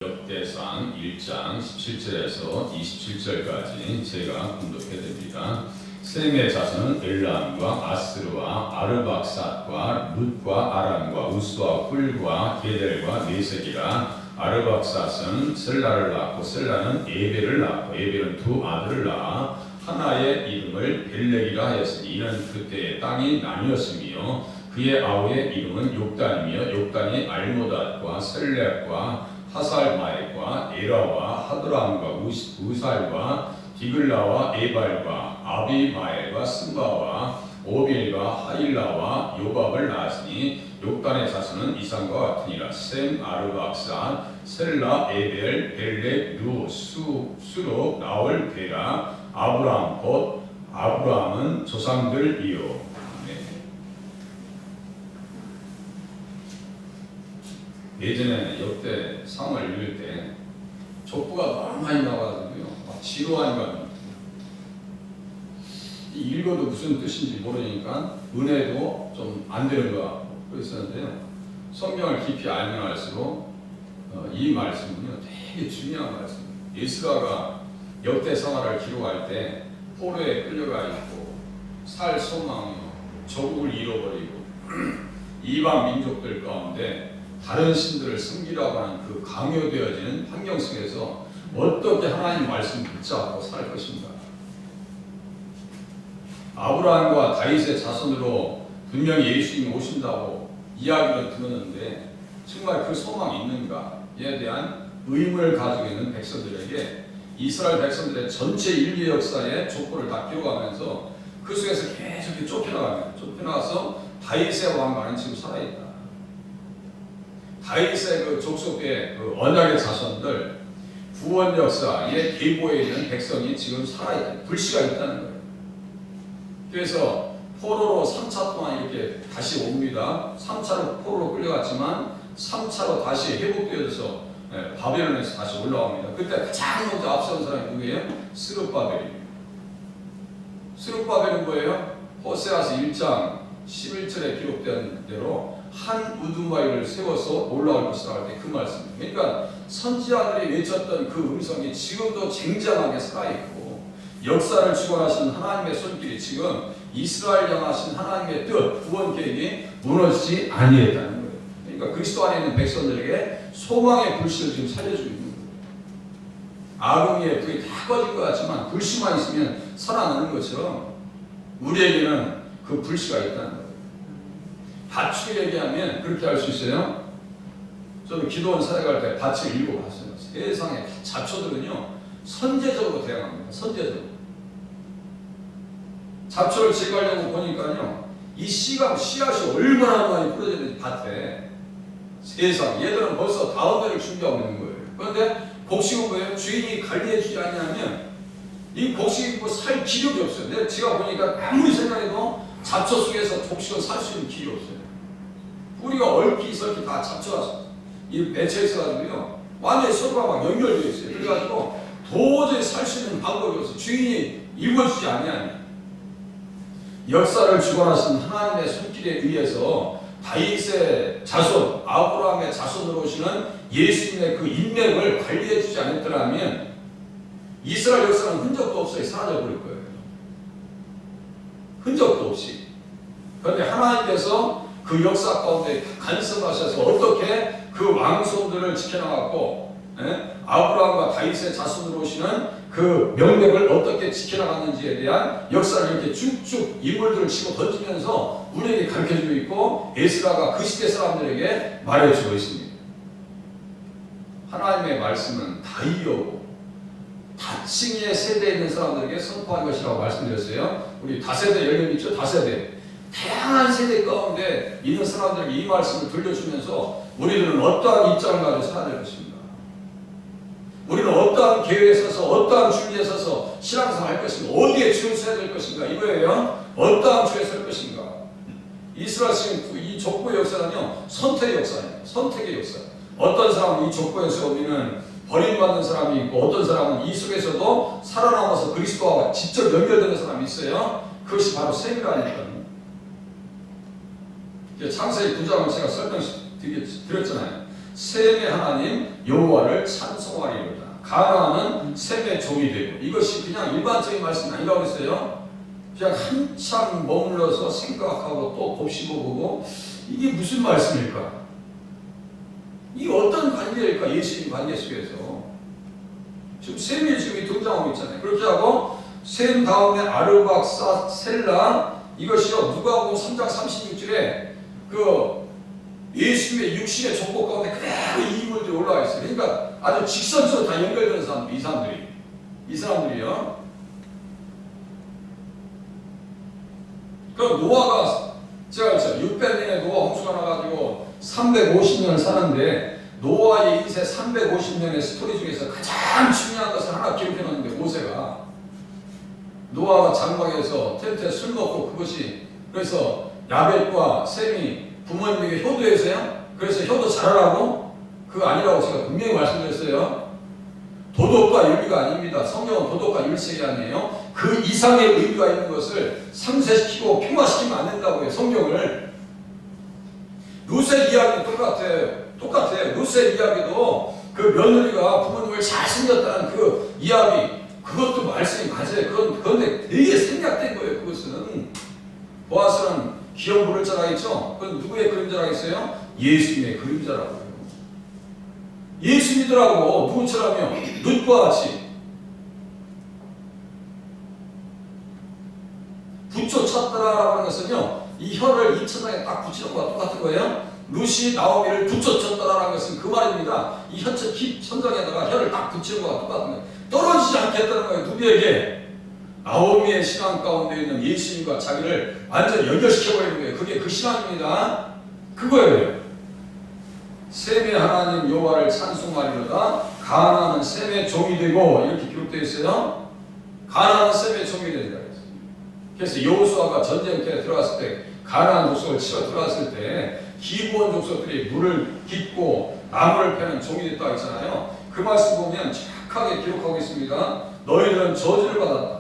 역대상 1장 17절에서 27절까지 제가 공독해드립니다. 셈의 자손은 엘람과 아스르와 아르박삿과 룻과 아람과 우스와 훌과 게델과 메색이라. 아르박삿은 셀라를 낳고 셀라는 에벨을 낳고 에벨은 두 아들을 낳아 하나의 이름을 벨렉이라 하였으니 이는 그때의 땅이 나뉘었으며 그의 아우의 이름은 욕단이며 욕단이 알모닷과 셀렉과 하살마액과 에라와 하드람과 우살과 디글라와 에발과 아비마엘과 스바와 오빌과 하일라와 요밥을 낳았으니 욕단의 자손은 이상과 같으니라. 셈, 아르박삿, 셀라, 에벨, 벨렉, 루, 수로, 나올, 베라, 아브람 곧 아브람은 조상들이요. 예전에 역대 상을 읽을 때 족보가 너무 많이 나와가지고요, 막 지루한 건 읽어도 무슨 뜻인지 모르니까 은혜도 좀 안 되는 것 같고 그랬었는데요. 성경을 깊이 알면 알수록 이 말씀은요 되게 중요한 말씀입니다. 에스라가 역대 상하를 기록할 때 포로에 끌려가 있고 살 소망이요 조국을 잃어버리고 이방 민족들 가운데 다른 신들을 섬기라고 하는 그 강요되어지는 환경 속에서 어떻게 하나님 말씀 붙잡고 살 것인가. 아브라함과 다윗의 자손으로 분명히 예수님이 오신다고 이야기를 들었는데 정말 그 소망이 있는가에 대한 의문을 가지고 있는 백성들에게 이스라엘 백성들의 전체 인류 역사의 족보를 다 기록하면서 그 속에서 계속 쫓겨나가서 다윗의 왕관은 지금 살아있다. 다윗의 그 족속의 그 언약의 자손들 구원 역사의 계보에 있는 백성이 지금 살아있다. 불씨가 있다는 거예요. 그래서 포로로 3차 동안 이렇게 다시 옵니다. 3차로 포로로 끌려갔지만 3차로 다시 회복되어서 바벨론에서 다시 올라옵니다. 그때 가장 먼저 앞선 사람이 누구예요? 스룹바벨이에요. 스룹바벨은 뭐예요? 호세아서 1장 11절에 기록된 대로 한 우두마이를 세워서 올라올 것이라 할 때 그 말씀입니다. 그러니까 선지자들이 외쳤던 그 음성이 지금도 쟁쟁하게 살아있고 역사를 주관하시는 하나님의 손길이 지금 이스라엘 향하신 하나님의 뜻, 구원 계획이 무너지지 아니했다는 거예요. 그러니까 그리스도 안에 있는 백성들에게 소망의 불씨를 지금 살려주고 있는 거예요. 아궁이에 불이 다 꺼진 것 같지만 불씨만 있으면 살아나는 것처럼 우리에게는 그 불씨가 있다는 거예요. 밭을 얘기하면 그렇게 할 수 있어요. 저도 기도원 사역할 때 밭을 읽어봤어요. 세상에 잡초들은요 선제적으로 대응합니다. 선제적으로. 잡초를 제거하려고 보니까요 이 씨앗이 얼마나 많이 뿌려져 있는지 밭에 세상 얘들은 벌써 다음 해를 준비하고 있는 거예요. 그런데 곡식은 뭐예요? 주인이 관리해 주지 않냐면 이 곡식이 살 기력이 없어요. 내가 제가 보니까 아무리 생각해도 잡초 속에서 곡식은 살 수 있는 길이 없어요. 뿌리가 얽히설키 다 잡초가 이 맺혀 있어가지고요 완전히 서로가 막 연결되어 있어요. 그래가지고 도저히 살 수 있는 방법이 없어요. 주인이 읽어주지 않냐. 역사를 주관하신 하나님의 손길에 의해서 다윗의 자손, 아브라함의 자손으로 오시는 예수님의 그 인맥을 관리해 주지 않았더라면 이스라엘 역사는 흔적도 없이 사라져 버릴 거예요. 흔적도 없이. 그런데 하나님께서 그 역사 가운데 간섭하셔서 어떻게 그 왕손들을 지켜나갔고 아브라함과 다윗의 자손으로 오시는 그 명맥을 어떻게 지켜나갔는지에 대한 역사를 이렇게 쭉쭉 인물들을 치고 던지면서 우리에게 가르쳐주고 있고 에스라가 그 시대 사람들에게 말해주고 있습니다. 하나님의 말씀은 다이어고 다층의 세대에 있는 사람들에게 선포한 것이라고 말씀드렸어요. 우리 다세대 열림 있죠? 다세대. 다양한 세대 가운데 있는 사람들에게 이 말씀을 들려주면서 우리들은 어떠한 입장을 가지고 살아야 될 것입니다. 우리는 어떠한 계획에 서서 어떠한 준비에 서서 신앙생활 할 것인가, 어디에 줄을 서야 될 것인가, 이거예요. 어떠한 줄에 설 것인가. 이스라엘 지금 이 족보의 역사는요 선택의 역사예요. 선택의 역사. 어떤 사람은 이 족보에서 우리는 버림받는 사람이 있고 어떤 사람은 이 속에서도 살아남아서 그리스도와 직접 연결되는 사람이 있어요. 그것이 바로 셈이라니까요. 창세기 9장을 제가 설명드렸잖아요. 셈의 하나님 여호와를 찬송하리로다. 가나안은 셈의 종이 되고, 이것이 그냥 일반적인 말씀이 아니라고 했어요. 그냥 한참 머물러서 생각하고 또 곱씹어보고 이게 무슨 말씀일까? 이게 어떤 관계일까? 예수님 관계 속에서 지금 셈이 지금 등장하고 있잖아요. 그렇게 하고 셈 다음에 아르박사 셀라, 이것이요 누가복음 3장 36절에 그 예수님의 육신의 족보 가운데 그대로 이 인물들이 올라와 있어요. 그러니까 아주 직선적으로 다 연결되는 사람들, 이 사람들이요. 그럼 노아가, 제가 600년에 노아 홍수가 나가지고 350년을 사는데, 노아의 인생 350년의 스토리 중에서 가장 중요한 것을 하나 기록해 놨는데, 모세가 노아가 장막에서 텐트에 술 먹고, 그것이 그래서 야벳과 셈이 부모님에게 효도해서요. 그래서 효도 잘하라고? 그거 아니라고 제가 분명히 말씀드렸어요. 도덕과 윤리가 아닙니다. 성경은 도덕과 윤리책이 아니에요. 그 이상의 의미가 있는 것을 상쇄시키고 평화시키면 안 된다고요. 성경을. 루세 이야기도 똑같아요. 루세 이야기도 그 며느리가 부모님을 잘 챙겼다는 그 이야기, 그것도 말씀이 맞아요. 그런데 되게 생략된 거예요. 그것은. 보아스는 기업 부를 줄 알겠죠? 그건 누구의 그림자라겠어요? 예수님의 그림자라고요. 예수 믿으라고. 누구처럼요? 룻과 같이 붙여 쳤더라라고 하는 것은요, 이 혀를 이 천장에 딱 붙이는 것과 똑같은 거예요. 룻이 나오미를 붙여 쳤더라라는 것은 그 말입니다. 이 천장에다가 혀를 딱 붙이는 것과 똑같은 거예요. 떨어지지 않겠다는 거예요. 누구에게? 나오미의 신앙 가운데 있는 예수님과 자기를 완전히 연결시켜버리는 거예요. 그게 그 신앙입니다. 그거예요. 셈의 하나님 여호와를 찬송하리로다. 가나안은 셈의 종이 되고, 이렇게 기록되어 있어요. 가나안은 셈의 종이 된다. 그래서 여호수아가 전쟁터에 들어갔을 때, 가나안 족속을 치러 들어갔을 때 기브온 족속들이 물을 깃고 나무를 패는 종이 됐다고 했잖아요. 그 말씀 보면 정확하게 기록하고 있습니다. 너희들은 저주를 받았다.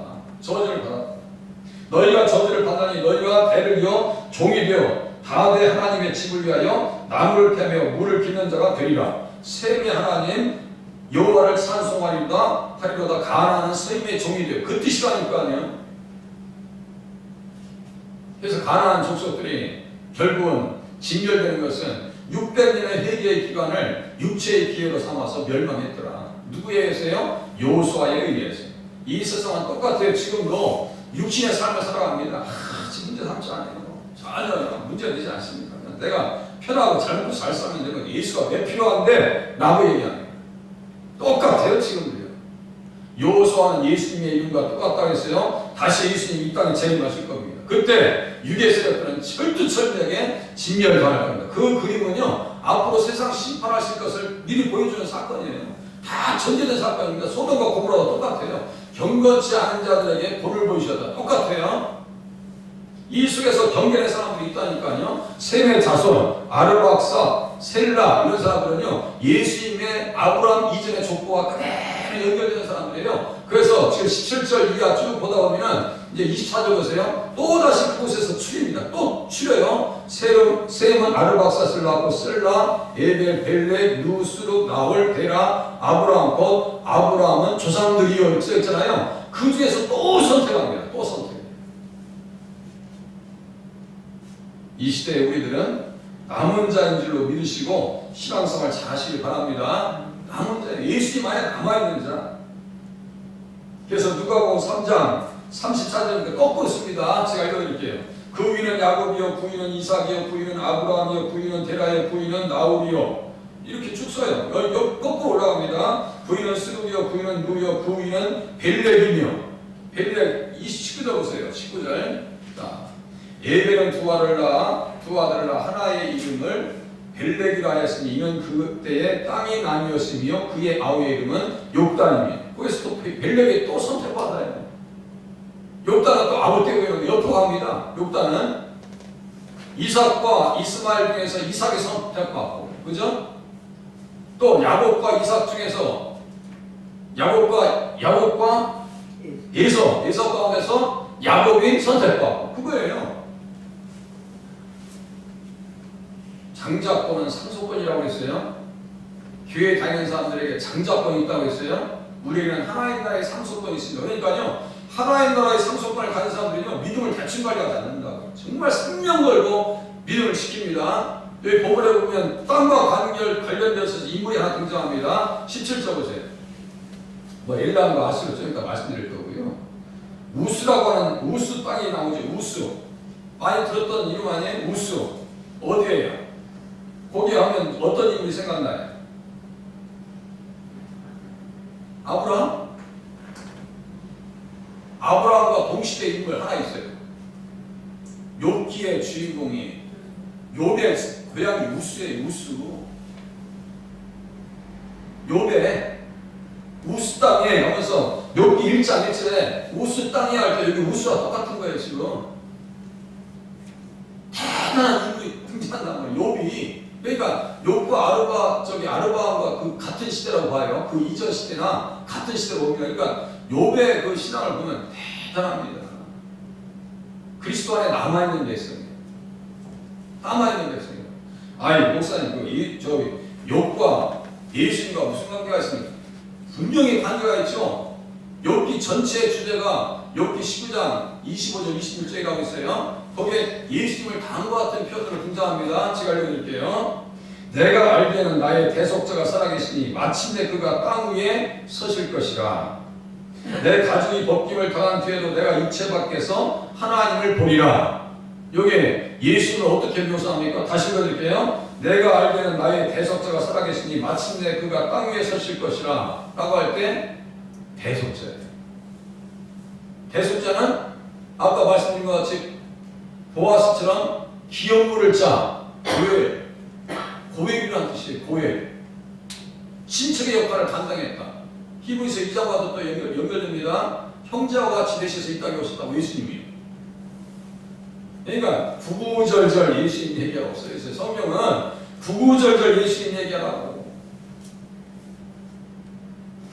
너희가 저주를 받다니 너희가 배를 이어 종이 되어 다대 하나님의 집을 위하여 나무를 패며 물을 깃는 자가 되리라. 셈의 하나님 여호와를 찬송하리로다. 가나안은 셈의 종이 되어, 그 뜻이라니까요. 그래서 가나안 족속들이 결국은 진멸되는 것은 600년의 회개의 기간을 육체의 기회로 삼아서 멸망했더라. 누구에 의해서요? 여호수아에 의해서. 이 세상은 똑같아요. 지금도 육신의 삶을 살아갑니다. 지금 문제 삼지 않아요. 전혀 문제가 되지 않습니다. 내가 편하고 잘 먹고 잘 살면 되는 예수가 왜 필요한데? 라고 얘기하네요. 똑같아요. 지금도요. 여호수아는 예수님의 이름과 똑같다고 했어요. 다시 예수님이 이 땅에 재림하실 겁니다. 그때 유대 세력들은 철두철미하게 진멸당할 겁니다. 그 그림은요, 앞으로 세상 심판하실 것을 미리 보여주는 사건이에요. 다 전제된 사건입니다. 소돔과 고모라와 똑같아요. 경건치 않은 자들에게 볼을 보이셔다. 똑같아요. 이 속에서 경계의 사람들이 있다니까요. 셈의 자손, 아르박사, 셀라, 이런 사람들은요, 예수님의 아브라함 이전의 족보와 그대로 연결되는 사람들이에요. 그래서 지금 17절 이하 쭉 보다 보면은 이제 24절 보세요. 또 다시 그곳에서 추립니다. 또 추려요. 셈은 아르박사스를 낳고 셀라, 에벨, 벨렉, 누, 스룩, 나홀, 데라, 아브라함, 곧 아브라함은 조상들이요 이렇게 써있잖아요. 그 중에서 또 선택합니다. 또 선택. 이 시대에 우리들은 남은 자인 줄로 믿으시고 신앙생활 잘 하시기 바랍니다. 남은 자, 예수님 안에 남아있는 자. 그래서 누가복음 3장 34절인데 거꾸로 씁니다. 제가 읽어드릴게요. 그 위는 야곱이요, 그 위는 이삭이요, 그 위는 아브라함이요, 그 위는 데라요, 그 위는 나홀이요. 이렇게 쭉 써요. 거꾸로 올라갑니다. 그 위는 스룩이요, 그 위는 누요, 그 위는 벨렉이며. 벨렉 19절 보세요. 19절. 에벨은 두 아들을 낳아 하나의 이름을 벨렉이라 하였으니 이는 그때의 땅이 나뉘었으며 그의 아우의 이름은 욕단이며. 거기서 또 벨렉이 또 선택받아요. 욕단은 또 아버 때문에 옆으로 갑니다. 욕단은 이삭과 이스마엘 중에서 이삭이 선택받고, 그죠? 또 야곱과 이삭 중에서 야곱과 에서 가운데서 야곱이 선택받고, 그거예요. 장자권은 상속권이라고 했어요. 교회 다니는 사람들에게 장자권이 있다고 했어요. 우리에게는 하나의 나라의 상속권이 있습니다. 그러니까요, 하나의 나라의 상속권을 가진 사람들은요, 믿음을 대충 관리하지 않는다고. 정말 생명 걸고 믿음을 지킵니다. 여기 본문에 보면 땅과 관련돼서 인물이 하나 등장합니다. 17절 보세요. 뭐 엘람과 아스를 좀 이따 말씀드릴 거고요. 우스라고 하는 우스 땅이 나오죠. 우스. 많이 들었던 이름 아니에요? 우스. 어디에요? 거기 하면 어떤 인물이 생각나요? 아브라함? 아브라함과 동시대 인물 하나 있어요. 욥기의 주인공이 욥의 고향이 우스예요. 우스. 욥의 우스 땅에 하면서 욥기 1장 1절에 우스 땅에 할 때 여기 우스와 똑같은 거예요. 지금 대단한 인물이 등장한단 말이에요. 욥이. 그러니까 욥과 아르바함과 그 같은 시대라고 봐요. 그 이전 시대나 같은 시대로 봅니다. 그러니까 욥의 그 신앙을 보면 대단합니다. 그리스도 안에 남아있는 백성이에요. 남아있는 백성이에요. 아니 목사님 욥과 예수님과 무슨 관계가 있습니까? 분명히 관계가 있죠. 욥기 전체의 주제가 욥기 19장 25절 26절이라고 있어요. 거기에 예수님을 다음과 같은 표현으로 등장합니다. 제가 읽어드릴게요. 내가 알기에는 나의 대속자가 살아계시니 마침내 그가 땅 위에 서실 것이라. 내 가죽이 벗김을 당한 뒤에도 내가 육체 밖에서 하나님을 보리라. 여기에 예수님을 어떻게 묘사합니까? 다시 읽어드릴게요. 내가 알기에는 나의 대속자가 살아계시니 마침내 그가 땅 위에 서실 것이라 라고 할 때 대속자예요. 대속자는 아까 말씀드린 것 같이 보아스처럼 기업 물을 자, 고액이라는 뜻이에요. 고액. 친척의 역할을 감당했다. 히브리서 2장과도 또 연결됩니다. 형제와 같이 되셔서 이 땅에 오셨다고 예수님이. 그러니까 구구절절 예수님 얘기하고 없어요. 그래서 성경은 구구절절 예수님 얘기하라고.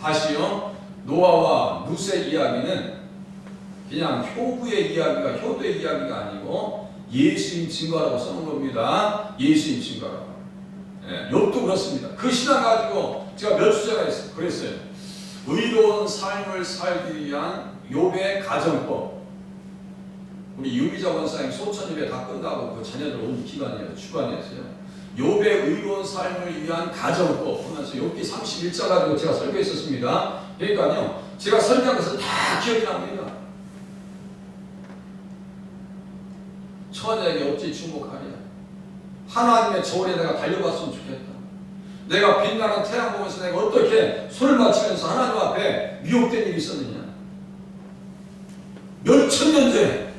다시요. 노아와 룻의 이야기는 그냥 효부의 이야기가 효도의 이야기가 아니고 예수님 증거라고 써놓은 겁니다. 예수님 증거라고. 예, 욥도 그렇습니다. 그 신앙 가지고 제가 몇 주제가 그랬어요. 의로운 삶을 살기 위한 욥의 가정법. 우리 유미자 원사님 소천일에 다 끝나고 그 자녀들 온 기간이었어요. 주간이었어요. 욥의 의로운 삶을 위한 가정법 하면서 욥기 31장 가지고 제가 설교했었습니다. 그러니까요, 제가 설교한 것은 다 기억이 납니다. 처녀에게 어찌 주목하랴. 하나님의 저울에 내가 달려갔으면 좋겠다. 내가 빛나는 태양 보면서 내가 어떻게 손을 맞추면서 하나님 앞에 미혹된 일이 있었느냐. 몇천 년 전에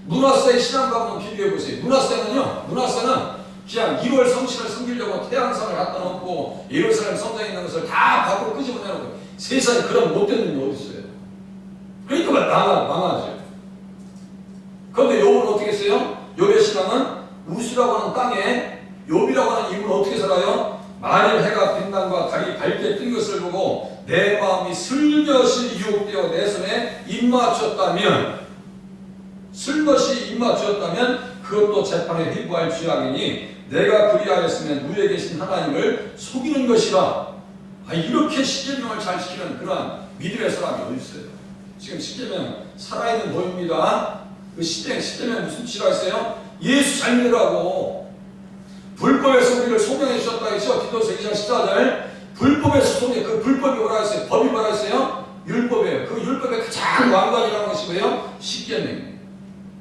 문하세의 신앙과 한번 비교해보세요. 문하세는 그냥 1월 성신을 섬기려고 태양상을 갖다 놓고 예루살렘 성전에 있는 것을 다 밖으로 끄집어내놓고 세상에 그런 못된 놈이 어디 있어요. 그러니까 망하죠. 그런데 욥은 어떻게 했어요? 욥의 신앙은 우스라고 하는 땅에 욥이라고 하는 인물은 어떻게 살아요? 만일 해가 빛남과 달이 밝게 뜬 것을 보고 내 마음이 슬며시 유혹되어 내 손에 입맞췄다면 그것도 재판에 회부할 죄악이니 내가 그리하였으면 위에 계신 하나님을 속이는 것이라. 이렇게 십계명을 잘 지키는 그러한 믿음의 사람이 어디 있어요? 지금 십계명 살아있는 법입니다. 그 십계명 무슨 지가 있어요? 예수 잘 믿으라고. 불법에서 우리를 소명해 주셨다 했죠. 디도서 2장 14절. 불법에서 소명, 그 불법이 뭐라 했어요? 법이 뭐라 했어요? 율법이에요. 그 율법의 가장 왕관이라는 것이 뭐예요? 십계명이에요.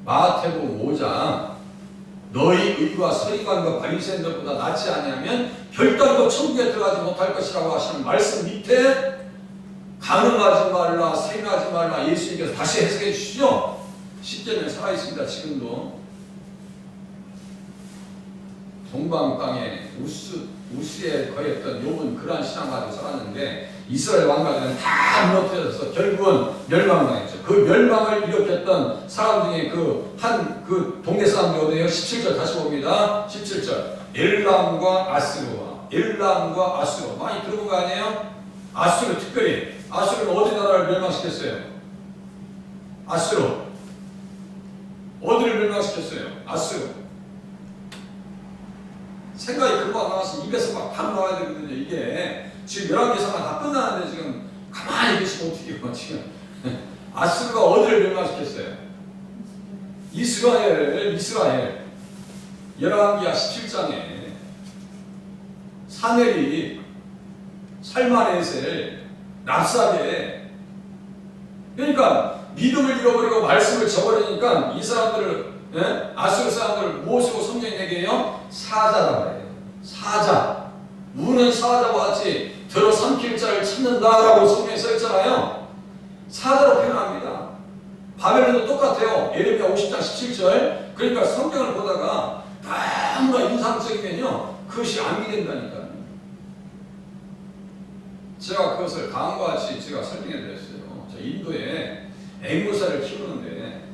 마태복음 5장 너희 의와 서기관과 바리새인들보다 낫지 아니하면 결단코 천국에 들어가지 못할 것이라고 하시는 말씀 밑에 간음하지 말라, 살인하지 말라 예수님께서 다시 해석해 주시죠. 십계명 살아있습니다. 지금도. 동방 땅에 우스에 거했던 욥은 그러한 신앙 가지고 살았는데 이스라엘 왕가들은 다 무너뜨려서 결국은 멸망당했죠. 그 멸망을 일으켰던 사람 중에 그 동네 사람들이 어디에요? 17절 다시 봅니다. 17절 엘람과 아수르 많이 들어본 거 아니에요? 아수르 특별히 아수르는 어디 나라를 멸망시켰어요? 아수르 어디를 멸망시켰어요? 아수르 생각이 금방 나와서 입에서 막 바로 나와야 되거든요. 이게 지금 11개사가 다 끝나는데 지금 가만히 계시면 어떻게 해요 지금. 아수르가 어디를 멸망시켰어요? 이스라엘. 열왕기하 17장에 사내리, 살마네셀, 랍사게. 그러니까 믿음을 잃어버리고 말씀을 저버리니까 이 사람들을, 아수르 사람들을 무엇으로 성경이 얘기해요? 사자라고 해요. 사자. 우는 사자와 같이 들어 삼킬 자를 찾는다라고 성경에 써있잖아요. 사자로 표현합니다. 바벨론도 똑같아요. 예레미야 50장 17절. 그러니까 성경을 보다가 너무나 인상적이면요 그것이 암이 된다니까요. 제가 그것을 다음과 같이 제가 설명해 드렸어요. 저 인도에 앵무새를 키우는데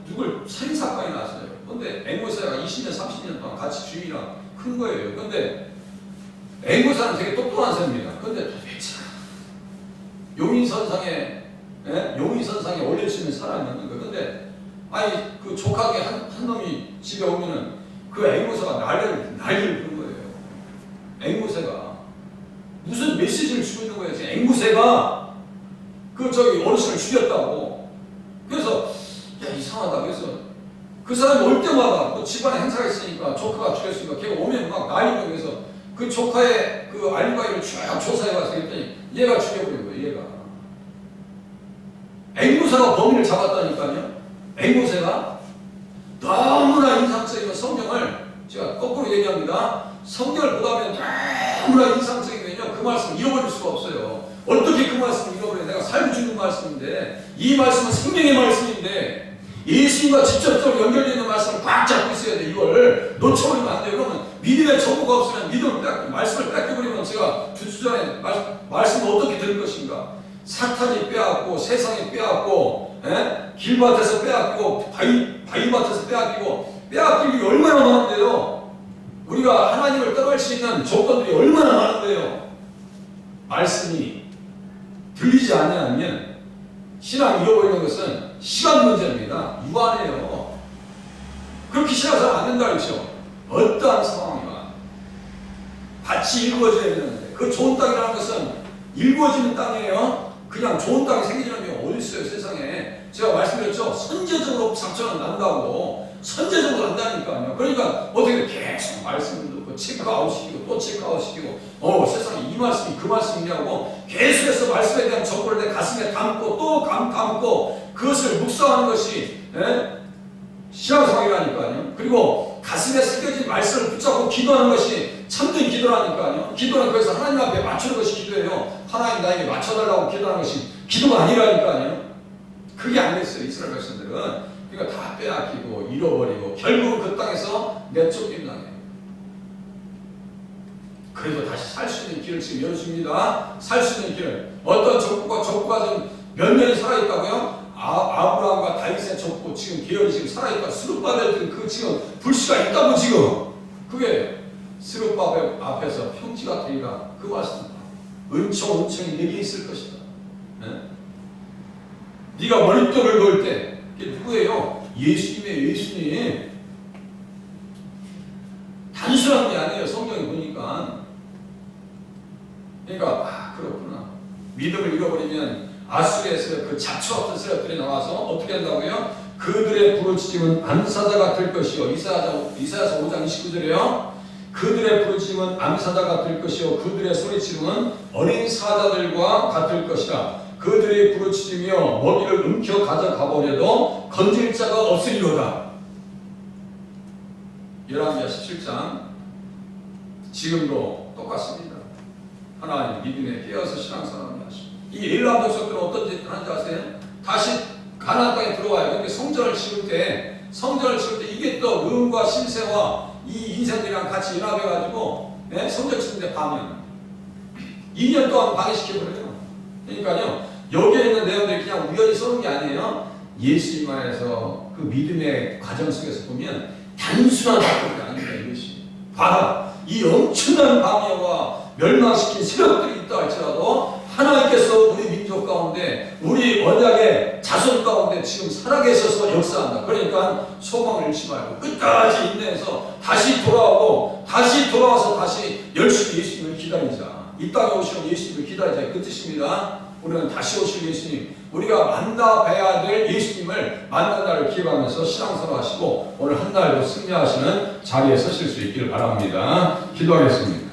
누굴 살인사건이 났어요. 근데 앵무새가 20년 30년 동안 같이 주인이랑 큰 거예요. 근데 앵무새는 되게 똑똑한 새입니다. 근데 도대체 용인선상에 올릴 수 있는 사람이 있는 거예요. 근데 그 조카게 한 놈이 집에 오면은 그 앵무새가 난리를 부는 거예요. 앵무새가 무슨 메시지를 주고 있는 거예요. 앵무새가 어르신을 죽였다고. 그래서 이상하다. 그래서 그 사람이 올 때마다 또 집안에 행사가 있으니까 조카가 죽였으니까 걔가 오면 막 난리가. 그래서 그 조카의 그 알바이를 쭉 조사해 와서 했더니 얘가 죽여버린 거예요. 얘가 앵무새가 범인을 잡았다니까요. 앵무새가 너무나 인상적이면 성경을 제가 거꾸로 얘기합니다. 성경을 보다 보면 너무나 인상적이면요 그 말씀을 잃어버릴 수가 없어요. 어떻게 그 말씀을 잃어버려? 내가 삶을 주는 말씀인데 이 말씀은 생명의 말씀인데 예수님과 직접적으로 연결되어 있는 말씀을 꽉 잡고 있어야 돼. 이걸 놓쳐버리면 안 돼요. 그러면 믿음의 정보가 없으면 말씀을 뺏겨버리면 제가 두 주 전에 말씀을 어떻게 들을 것인가? 사탄이 빼앗고 세상이 빼앗고 길밭에서 빼앗고 바위밭에서 빼앗길 일이 얼마나 많은데요. 우리가 하나님을 떠날 수 있는 조건들이 얼마나 많은데요. 말씀이 들리지 않으면 신앙이 잃어버리는 것은 시간 문제입니다. 유한해요. 그렇게 신앙생활 안 된다 그랬죠. 어떠한 상황이나 같이 일구어져야 되는데 그 좋은 땅이라는 것은 일구어지는 땅이에요. 그냥 좋은 땅이 생기는 게 어디 있어요 세상에. 제가 말씀드렸죠. 선제적으로 작전은 난다고. 선제적으로 난다니까요. 그러니까 어떻게 계속 말씀을 듣고 체크아웃시키고 또 체크아웃시키고 세상에 이 말씀이 그 말씀이냐고 계속해서 말씀에 대한 정보를 내 가슴에 담고 또 담고 그것을 묵상하는 것이 신앙생활이라니까요. 그리고 가슴에 새겨진 말씀을 붙잡고 기도하는 것이 참된 기도라니까요. 기도는 그래서 하나님 앞에 맞추는 것이 기도예요. 하나님 나에게 맞춰달라고 기도하는 것이 기도가 아니라니까요. 그게 안 됐어요. 이스라엘 백성들은. 그러니까 다 빼앗기고 잃어버리고 결국은 그 땅에서 내쫓긴 당해요. 그래도 다시 살 수 있는 길을 지금 열어줍니다. 살 수 있는 길을. 어떤 족보가 지금 몇 년이 살아있다고요? 아브라함과 다윗의 족보 지금 계열이 지금 살아있다. 스룹바벨 그 지금 불씨가 있다고 지금. 그게 스룹바벨 앞에서 평지가 되리라. 그 말씀. 은총이 내게 있을 것이다. 네가 머릿돌을 놓을 때 그게 누구예요? 예수님이에요. 예수님. 단순한 게 아니에요. 성경에 보니까. 그러니까 그렇구나. 믿음을 잃어버리면 아수르에서 그 잡초 같은 세력들이 나와서 어떻게 한다고요? 그들의 부르짖음은 암사자가 될 것이요. 이사야서 5장 29절에요. 그들의 부르짖음은 암사자가 될 것이요. 그들의 소리치름은 어린 사자들과 같을 것이다. 그들이 부르짖으며 먹이를 움켜 가져가버려도 건질 자가 없으리로다. 열왕기하 17장 지금도 똑같습니다. 하나님 믿음에 깨어서 신앙생활을 하시고 이 엘람 족속들은 어떤 짓을 하는지 아세요? 다시 가나안 땅에 들어와요. 근데 성전을 지을 때 이게 또 음과 신세와 이 인생들이랑 같이 연합해가지고 성전 짓는데 방해합니다. 2년 동안 방해시켜버려요. 그러니까요 여기에 있는 내용들이 그냥 우연히 써놓은 게 아니에요. 예수님 안에서 그 믿음의 과정 속에서 보면 단순한 방법이 아닙니다. 이것이 봐라. 이 엄청난 방해와 멸망시킨 세력들이 있다 할지라도 하나님께서 우리 민족 가운데 우리 언약의 자손 가운데 지금 살아계셔서 역사한다. 그러니까 소망을 잃지 말고 끝까지 인내해서 다시 돌아오고 다시 오실 예수님을 기다리자 그 뜻입니다. 우리는 다시 오실 예수님, 우리가 만나 뵈야 될 예수님을 만난 날을 기억하면서 신앙생활 하시고 오늘 한 날도 승리하시는 자리에 서실 수 있기를 바랍니다. 기도하겠습니다.